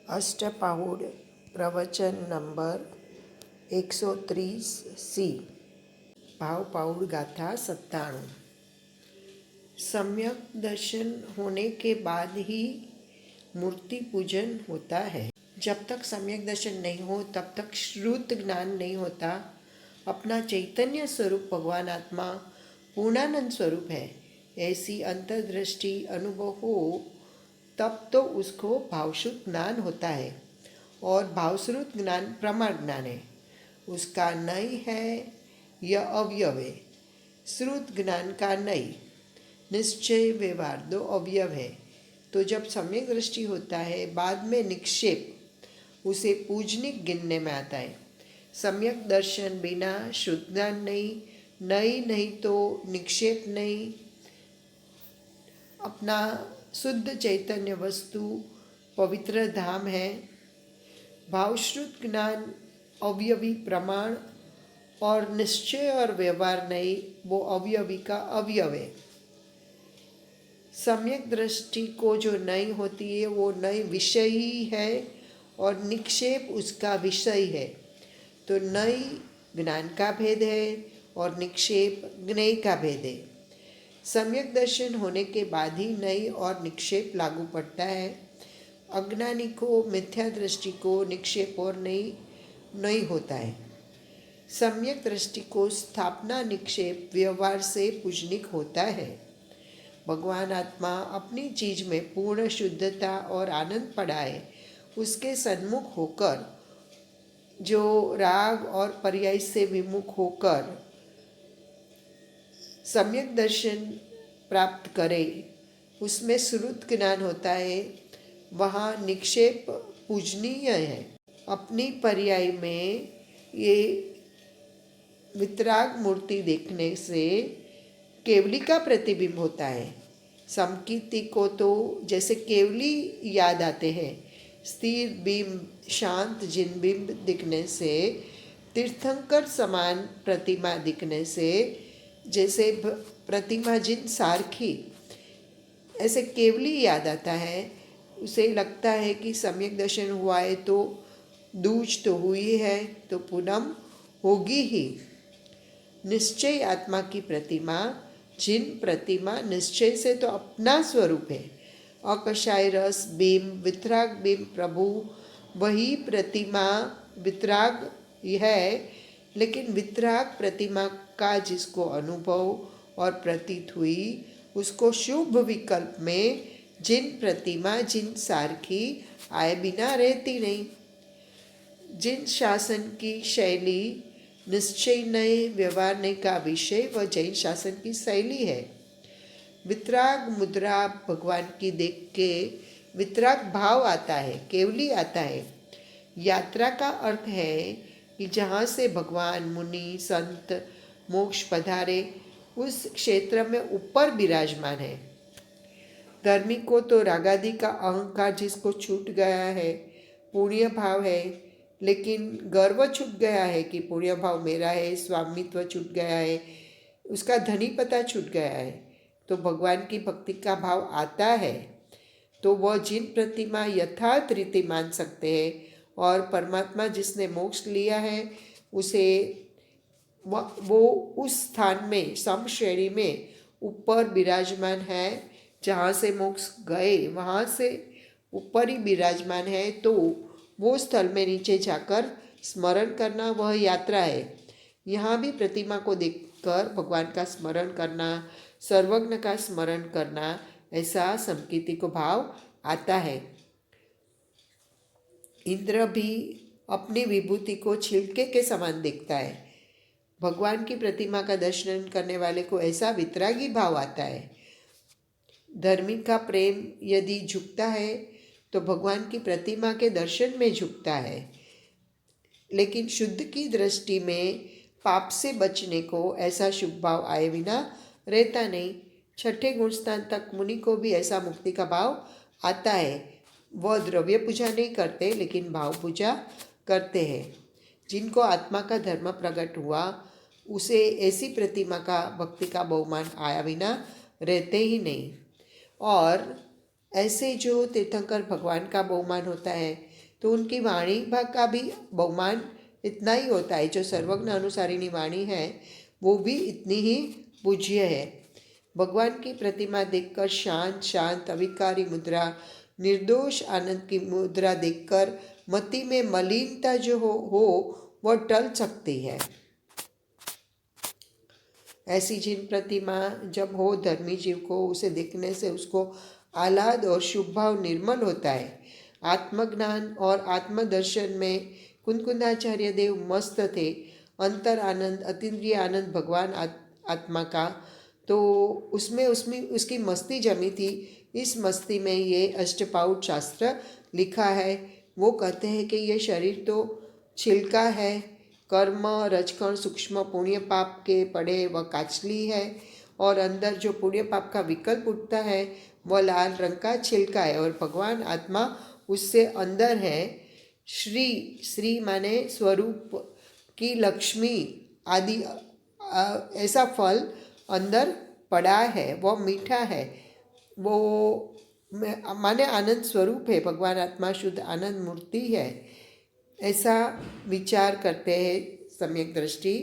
अष्टपाहुड़ प्रवचन नंबर 130 भाव पाहुड़ गाथा 97। सम्यक दर्शन होने के बाद ही मूर्ति पूजन होता है। जब तक सम्यक दर्शन नहीं हो तब तक श्रुत ज्ञान नहीं होता। अपना चैतन्य स्वरूप भगवान आत्मा पूर्णानंद स्वरूप है, ऐसी अंतर्दृष्टि अनुभव हो तब तो उसको भावश्रुत ज्ञान होता है। और भावश्रुत ज्ञान प्रमाण ज्ञान है, उसका नई है यह अवयव है। श्रुत ज्ञान का नई निश्चय व्यवहार दो अवयव है। तो जब सम्यक दृष्टि होता है बाद में निक्षेप उसे पूजनिक गिनने में आता है। सम्यक दर्शन बिना शुद्ध ज्ञान नहीं, नई नहीं तो निक्षेप नहीं। अपना शुद्ध चैतन्य वस्तु पवित्र धाम है। भावश्रुत ज्ञान अवयवी प्रमाण और निश्चय और व्यवहार नहीं, वो अवयवी का अवयव है। सम्यक दृष्टि को जो नई होती है वो नई विषय ही है और निक्षेप उसका विषय है। तो नई ज्ञान का भेद है और निक्षेप ज्ञेय का भेद है। सम्यक दर्शन होने के बाद ही नई और निक्षेप लागू पड़ता है। अज्ञानी को मिथ्या दृष्टि को निक्षेप और नहीं होता है। सम्यक दृष्टि को स्थापना निक्षेप व्यवहार से पूजनिक होता है। भगवान आत्मा अपनी चीज में पूर्ण शुद्धता और आनंद पड़ाए उसके सन्मुख होकर जो राग और पर्याय से विमुख होकर सम्यक दर्शन प्राप्त करे उसमें श्रुत ज्ञान होता है, वहाँ निक्षेप पूजनीय है। अपनी पर्याय में ये वितराग मूर्ति देखने से केवली का प्रतिबिंब होता है। समकीर्ति को तो जैसे केवली याद आते हैं। स्थिर बिंब शांत जिन बिंब दिखने से, तीर्थंकर समान प्रतिमा दिखने से, जैसे प्रतिमा जिन सारखी ऐसे केवली याद आता है। उसे लगता है कि सम्यक दर्शन हुआ है तो दूज तो हुई है तो पूनम होगी ही। निश्चय आत्मा की प्रतिमा जिन प्रतिमा निश्चय से तो अपना स्वरूप है। अकषाय रस बिंब वितराग बिंब प्रभु वही प्रतिमा वितराग है, लेकिन वितराग प्रतिमा का जिसको अनुभव और प्रतीत हुई उसको शुभ विकल्प में जिन प्रतिमा जिन सारखी आए बिना रहती नहीं। जिन शासन की शैली निश्चय नए व्यवहार का विषय वह जैन शासन की शैली है। वितराग मुद्रा भगवान की देख के वितराग भाव आता है, केवली आता है। यात्रा का अर्थ है कि जहाँ से भगवान मुनि संत मोक्ष पधारे उस क्षेत्र में ऊपर विराजमान है। धर्मी को तो रागादि का अहंकार जिसको छूट गया है, पुण्य भाव है, लेकिन गर्व छूट गया है कि पुण्य भाव मेरा है, स्वामित्व छूट गया है, उसका धनी पता छूट गया है, तो भगवान की भक्ति का भाव आता है। तो वह जिन प्रतिमा यथार्थ रीति मान सकते हैं और परमात्मा जिसने मोक्ष लिया है उसे वो उस स्थान में सम श्रेणी में ऊपर विराजमान है। जहाँ से मोक्ष गए वहाँ से ऊपर ही विराजमान है, तो वो स्थल में नीचे जाकर स्मरण करना वह यात्रा है। यहाँ भी प्रतिमा को देखकर भगवान का स्मरण करना, सर्वज्ञ का स्मरण करना, ऐसा समकीर्ति को भाव आता है। इंद्र भी अपनी विभूति को छिलके के समान देखता है। भगवान की प्रतिमा का दर्शन करने वाले को ऐसा वितरागी भाव आता है। धर्मी का प्रेम यदि झुकता है तो भगवान की प्रतिमा के दर्शन में झुकता है, लेकिन शुद्ध की दृष्टि में पाप से बचने को ऐसा शुभ भाव आए बिना रहता नहीं। छठे गुण स्थान तक मुनि को भी ऐसा मुक्ति का भाव आता है। वह द्रव्य पूजा नहीं करते लेकिन भाव पूजा करते हैं। जिनको आत्मा का धर्म प्रकट हुआ उसे ऐसी प्रतिमा का भक्ति का बहुमान आया बिना रहते ही नहीं। और ऐसे जो तीर्थंकर भगवान का बहुमान होता है तो उनकी वाणी का भी बहुमान इतना ही होता है। जो सर्वज्ञ अनुसारिणी वाणी है वो भी इतनी ही पूज्य है। भगवान की प्रतिमा देखकर शांत शांत अविकारी मुद्रा, निर्दोष आनंद की मुद्रा देखकर मति में मलिनता जो हो वह टल सकती है। ऐसी जिन प्रतिमा जब हो धर्मी जीव को, उसे देखने से उसको आह्लाद और शुभ भाव निर्मल होता है। आत्मज्ञान और आत्मदर्शन में कुंकुंदाचार्य देव मस्त थे। अंतर आनंद, अतीन्द्रिय आनंद भगवान आत्मा का, तो उसमें उसमें उसकी मस्ती जमी थी। इस मस्ती में ये अष्टपाउट शास्त्र लिखा है। वो कहते हैं कि ये शरीर तो छिलका है, कर्म रजकण सूक्ष्म पुण्य पाप के पड़े वह काचली है, और अंदर जो पुण्य पाप का विकल्प उठता है वह लाल रंग का छिलका है, और भगवान आत्मा उससे अंदर है। श्री श्री माने स्वरूप की लक्ष्मी आदि ऐसा फल अंदर पड़ा है, वह मीठा है, वो माने आनंद स्वरूप है। भगवान आत्मा शुद्ध आनंद मूर्ति है, ऐसा विचार करते हैं सम्यक दृष्टि।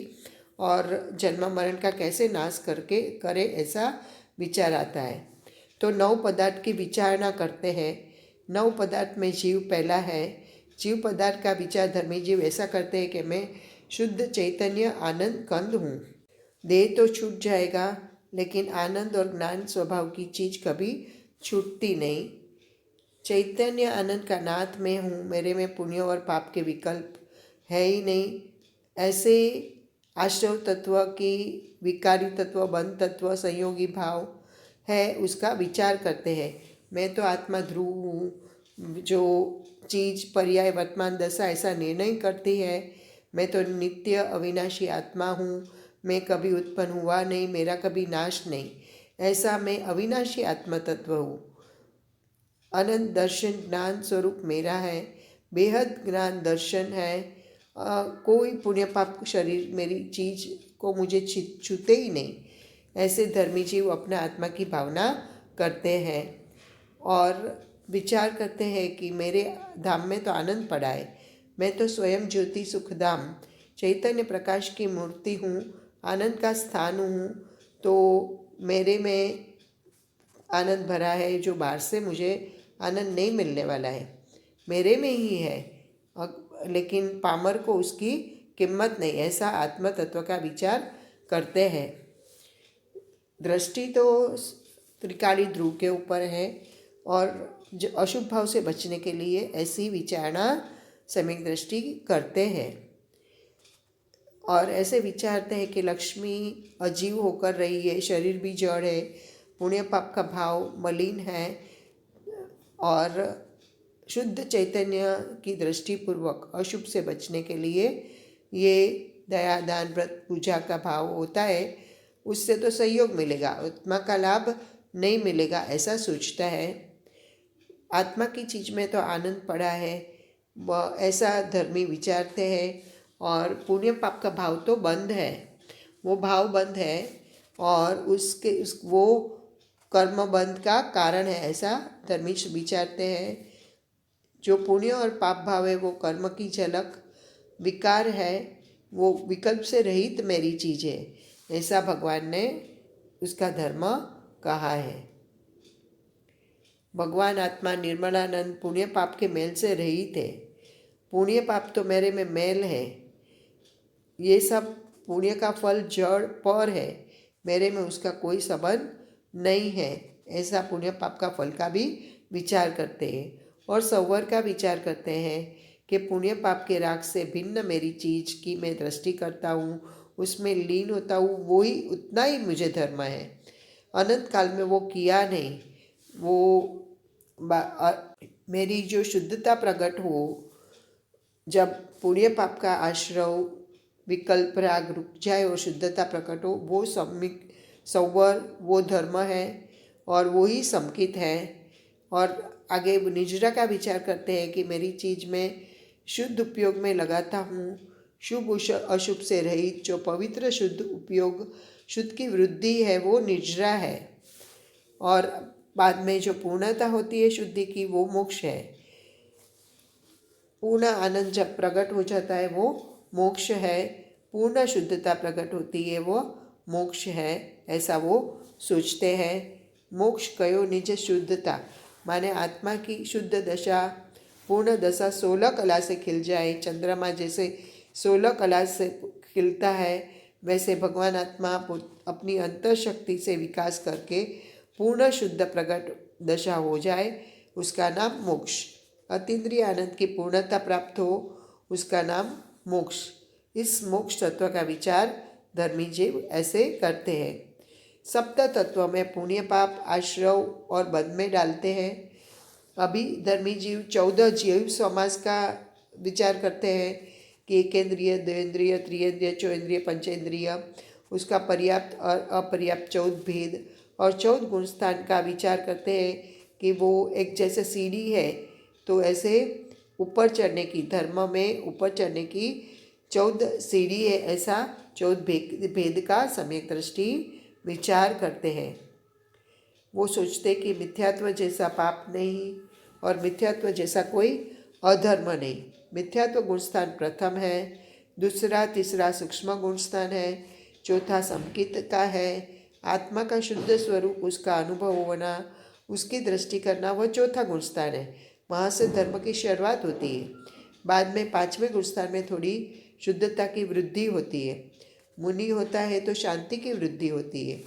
और जन्म मरण का कैसे नाश करके करे ऐसा विचार आता है। तो 9 पदार्थ की विचारणा करते हैं। 9 पदार्थ में जीव पहला है। जीव पदार्थ का विचार धर्मी जीव ऐसा करते हैं कि मैं शुद्ध चैतन्य आनंद कंद हूँ। देह तो छूट जाएगा, लेकिन आनंद और ज्ञान स्वभाव की चीज़ कभी छूटती नहीं। चैतन्य आनंद का नाथ मैं हूँ, मेरे में पुण्य और पाप के विकल्प है ही नहीं। ऐसे आश्रव तत्व की विकारी तत्व, बंध तत्व, संयोगी भाव है, उसका विचार करते हैं। मैं तो आत्मा ध्रुव हूँ, जो चीज़ पर्याय वर्तमान दशा ऐसा निर्णय करती है। मैं तो नित्य अविनाशी आत्मा हूँ, मैं कभी उत्पन्न हुआ नहीं, मेरा कभी नाश नहीं, ऐसा मैं अविनाशी आत्मा तत्व हूँ। अनंत दर्शन ज्ञान स्वरूप मेरा है, बेहद ज्ञान दर्शन है। कोई पुण्य पाप शरीर मेरी चीज़ को मुझे छूते ही नहीं। ऐसे धर्मी जीव अपना आत्मा की भावना करते हैं और विचार करते हैं कि मेरे धाम में तो आनंद पड़ा है, मैं तो स्वयं ज्योति सुखधाम चैतन्य प्रकाश की मूर्ति हूँ, आनंद का स्थान हूँ, तो मेरे में आनंद भरा है, जो बाहर से मुझे आनंद नहीं मिलने वाला है, मेरे में ही है। लेकिन पामर को उसकी कीमत नहीं, ऐसा आत्म तत्व का विचार करते हैं। दृष्टि तो त्रिकाली ध्रुव के ऊपर है, और जो अशुभ भाव से बचने के लिए ऐसी विचारणा सम्यक दृष्टि करते हैं। और ऐसे विचारते हैं कि लक्ष्मी अजीव होकर रही है, शरीर भी जड़ है, पुण्य पाप का भाव मलिन है, और शुद्ध चैतन्य की दृष्टिपूर्वक अशुभ से बचने के लिए ये दया दान व्रत पूजा का भाव होता है, उससे तो सहयोग मिलेगा, आत्मा का लाभ नहीं मिलेगा, ऐसा सोचता है। आत्मा की चीज़ में तो आनंद पड़ा है, वह ऐसा धर्मी विचारते हैं। और पुण्य पाप का भाव तो बंद है, वो भाव बंद है, और वो कर्म बंध का कारण है, ऐसा धर्मी विचारते हैं। जो पुण्य और पाप भाव है वो कर्म की झलक, विकार है, वो विकल्प से रहित मेरी चीज़ है, ऐसा भगवान ने उसका धर्म कहा है। भगवान आत्मा निर्मलानंद पुण्य पाप के मेल से रहित है। पुण्य पाप तो मेरे में मेल है, ये सब पुण्य का फल जड़ पर है, मेरे में उसका कोई संबंध नहीं है, ऐसा पुण्य पाप का फल का भी विचार करते हैं। और संवर का विचार करते हैं कि पुण्य पाप के राग से भिन्न मेरी चीज़ की मैं दृष्टि करता हूँ, उसमें लीन होता हूँ, वो ही उतना ही मुझे धर्म है। अनंत काल में वो किया नहीं, वो मेरी जो शुद्धता प्रकट हो, जब पुण्य पाप का आश्रव विकल्प राग रुक जाए और शुद्धता प्रकट हो, वो संवर, वो धर्म है, और वो ही समकित है। और आगे निजरा का विचार करते हैं कि मेरी चीज़ में शुद्ध उपयोग में लगाता हूँ, शुभ अशुभ से रहित, जो पवित्र शुद्ध उपयोग, शुद्ध की वृद्धि है, वो निजरा है, और बाद में जो पूर्णता होती है शुद्धि की, वो मोक्ष है। पूर्ण आनंद जब प्रकट हो जाता है वो मोक्ष है, पूर्ण शुद्धता प्रकट होती है वो मोक्ष है, ऐसा वो सोचते हैं। मोक्ष कयो निज शुद्धता, माने आत्मा की शुद्ध दशा, पूर्ण दशा 16 कला से खिल जाए। चंद्रमा जैसे 16 कला से खिलता है, वैसे भगवान आत्मा अपनी अंतर शक्ति से विकास करके पूर्ण शुद्ध प्रकट दशा हो जाए, उसका नाम मोक्ष। अतीन्द्रिय आनंद की पूर्णता प्राप्त हो, उसका नाम मोक्ष। इस मोक्ष तत्व का विचार धर्मी जीव ऐसे करते हैं। सप्त तत्व में पुण्य पाप आश्रव और बंध में डालते हैं। अभी धर्मी जीव 14 जीव समास का विचार करते हैं कि एकेंद्रिय, द्वेंद्रिय, त्रियेंद्रिय, चौन्द्रिय, पंचेंद्रिय, उसका पर्याप्त और अपर्याप्त 14 भेद और 14 गुण स्थान का विचार करते हैं कि वो एक जैसे सीढ़ी है, तो ऐसे ऊपर चढ़ने की, धर्म में ऊपर चढ़ने की 14 सीढ़ी है, ऐसा 14 भेद का सम्यक दृष्टि विचार करते हैं। वो सोचते कि मिथ्यात्व जैसा पाप नहीं और मिथ्यात्व जैसा कोई अधर्म नहीं। मिथ्यात्व गुण स्थान प्रथम है, दूसरा तीसरा सूक्ष्म गुण स्थान है, चौथा संकित का है। आत्मा का शुद्ध स्वरूप, उसका अनुभव होना, उसकी दृष्टि करना, वह चौथा गुण स्थान है। वहाँ से धर्म की शुरुआत होती है। बाद में 5वें गुण स्थान में थोड़ी शुद्धता की वृद्धि होती है। मुनि होता है तो शांति की वृद्धि होती है।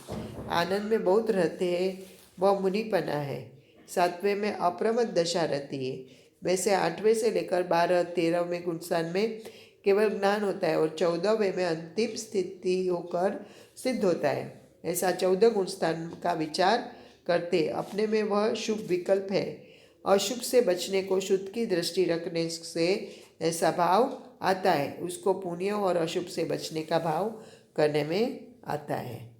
आनंद में बहुत रहते हैं, वह मुनिपना है। 7वें में अप्रमद दशा रहती है। वैसे 8वें से लेकर 12, 13वें गुण स्थान में केवल ज्ञान होता है और 14वें में अंतिम स्थिति होकर सिद्ध होता है। ऐसा 14 गुण स्थान का विचार करते अपने में वह शुभ विकल्प है। अशुभ से बचने को शुद्ध की दृष्टि रखने से ऐसा भाव आता है, उसको पुण्य और अशुभ से बचने का भाव करने में आता है।